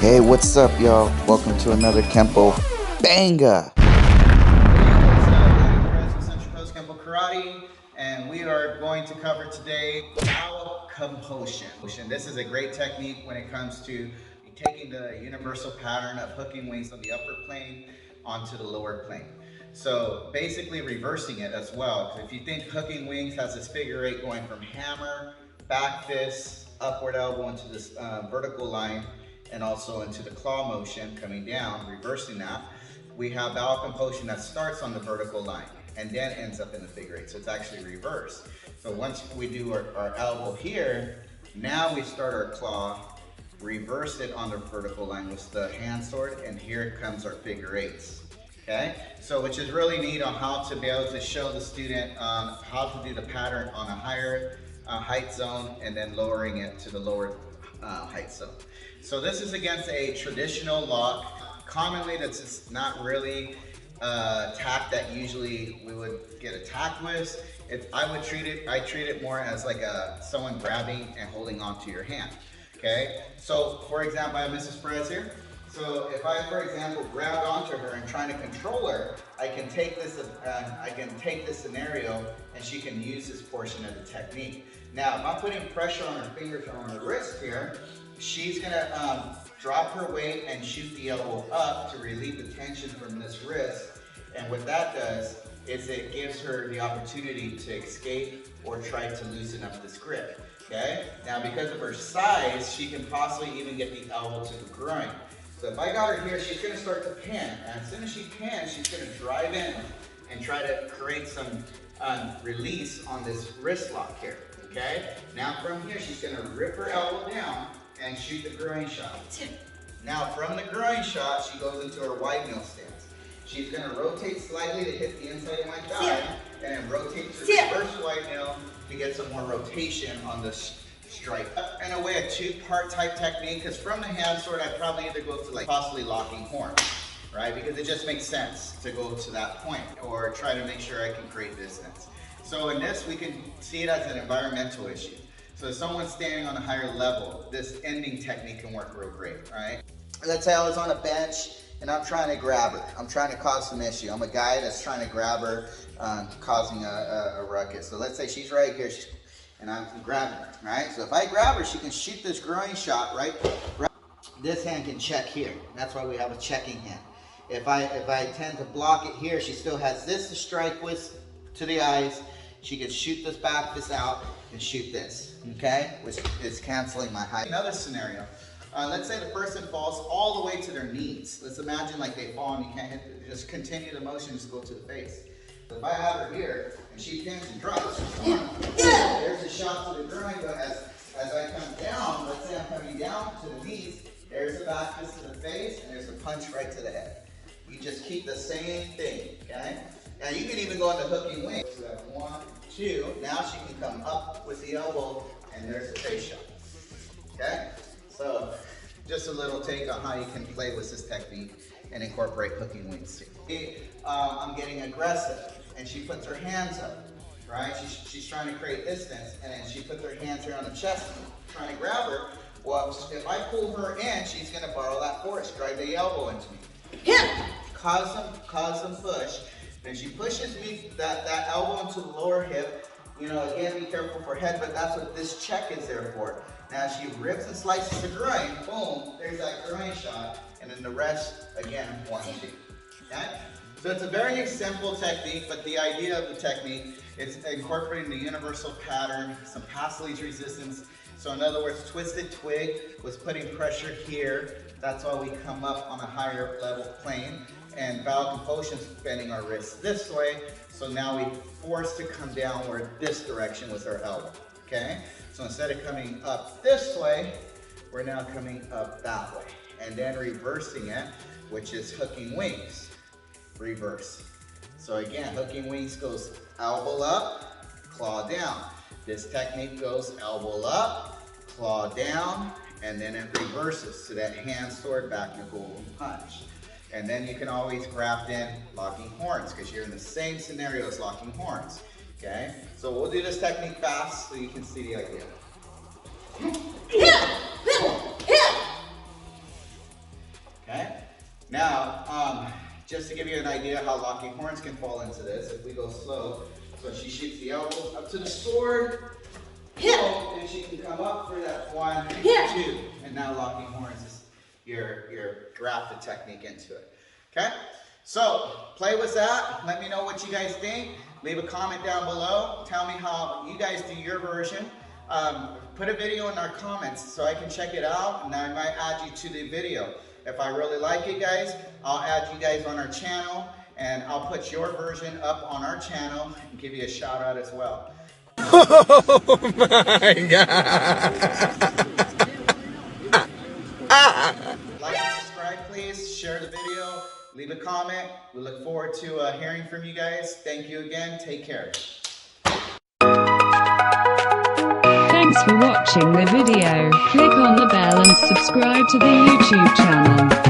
Hey, what's up, y'all? Welcome to another Kenpo banger. Friends with Central Coast Kenpo Karate, and we are going to cover today compulsion. This is a great technique when it comes to taking the universal pattern of hooking wings on the upper plane onto the lower plane. So basically reversing it as well. If you think hooking wings has this figure eight going from hammer, back fist, upward elbow into this vertical line, and also into the claw motion coming down, reversing that. We have bowel compulsion that starts on the vertical line and then ends up in the figure eight. So it's actually reversed. So once we do our elbow here, now we start our claw, reverse it on the vertical line with the hand sword, and here comes our figure eights. Okay, so which is really neat on how to be able to show the student how to do the pattern on a higher height zone and then lowering it to the lower height zone. So this is against a traditional lock. Commonly, that's just not really tack that usually we would get attacked with. I treat it more as like someone grabbing and holding onto your hand. Okay, so for example, I have Mrs. Perez here. So if I, for example, grabbed onto her and trying to control her, I can take this scenario and she can use this portion of the technique. Now, if I'm putting pressure on her fingers or on the wrist here, she's gonna drop her weight and shoot the elbow up to relieve the tension from this wrist. And what that does is it gives her the opportunity to escape or try to loosen up this grip. Okay? Now, because of her size, she can possibly even get the elbow to the groin. So if I got her here, she's gonna start to pin. And as soon as she pins, she's gonna drive in and try to create some release on this wrist lock here. Okay? Now from here, she's gonna rip her elbow down and shoot the groin shot. Now from the groin shot, she goes into her wide nail stance. She's gonna rotate slightly to hit the inside of my thigh, and then rotate to reverse wide nail to get some more rotation on this strike. In a way, a two-part type technique, because from the hand sword, I'd probably either go to like possibly locking horn, right? Because it just makes sense to go to that point, or try to make sure I can create distance. So in this, we can see it as an environmental issue. So if someone's standing on a higher level, this ending technique can work real great, right? Let's say I was on a bench and I'm trying to grab her. I'm trying to cause some issue. I'm a guy that's trying to grab her, causing a ruckus. So let's say she's right here and I'm grabbing her, right? So if I grab her, she can shoot this groin shot, right? This hand can check here. That's why we have a checking hand. If I tend to block it here, she still has this to strike with to the eyes. She can shoot this back, this out, and shoot this, okay? Which is canceling my height. Another scenario. Let's say the person falls all the way to their knees. Let's imagine like they fall and you can't hit it. Just continue the motion, just go to the face. So if I have her here and she pins and drops, there's a shot to the groin, but as I come down, let's say I'm coming down to the knees, there's a back fist to the face and there's a punch right to the head. You just keep the same thing, okay? Now you can even go into hooking wings. So that's 1, 2, now she can come up with the elbow and there's a face shot, okay? So just a little take on how you can play with this technique and incorporate hooking wings. I'm getting aggressive and she puts her hands up, right? She's trying to create distance and then she puts her hands here on the chest, trying to grab her. Well, if I pull her in, she's gonna borrow that force, drive the elbow into me. Cause some push. Then she pushes me, that elbow into the lower hip. You know, again, be careful for head, but that's what this check is there for. Now she rips and slices the groin, boom, there's that groin shot, and then the rest, again, 1, 2, okay? So it's a very simple technique, but the idea of the technique is incorporating the universal pattern, some pass release resistance. So in other words, twisted twig was putting pressure here. That's why we come up on a higher level plane. And bowel compulsion is bending our wrist this way. So now we force to come downward this direction with our elbow, okay? So instead of coming up this way, we're now coming up that way. And then reversing it, which is hooking wings, reverse. So again, hooking wings goes elbow up, claw down. This technique goes elbow up, claw down, and then it reverses to that hand sword back to golden punch. And then you can always graft in locking horns because you're in the same scenario as locking horns. Okay? So we'll do this technique fast so you can see the idea. Now, just to give you an idea how locking horns can fall into this, if we go slow, so she shoots the elbows up to the sword, and she can come up for that 1, 2, and now locking horns is your grafted technique into it. Okay? So, play with that. Let me know what you guys think. Leave a comment down below. Tell me how you guys do your version. Put a video in our comments so I can check it out, and I might add you to the video. If I really like it, guys, I'll add you guys on our channel, and I'll put your version up on our channel and give you a shout out as well. Oh my God! Like and subscribe, please. Share the video. Leave a comment. We look forward to hearing from you guys. Thank you again. Take care. Thanks for watching the video. Click on the bell and subscribe to the YouTube channel.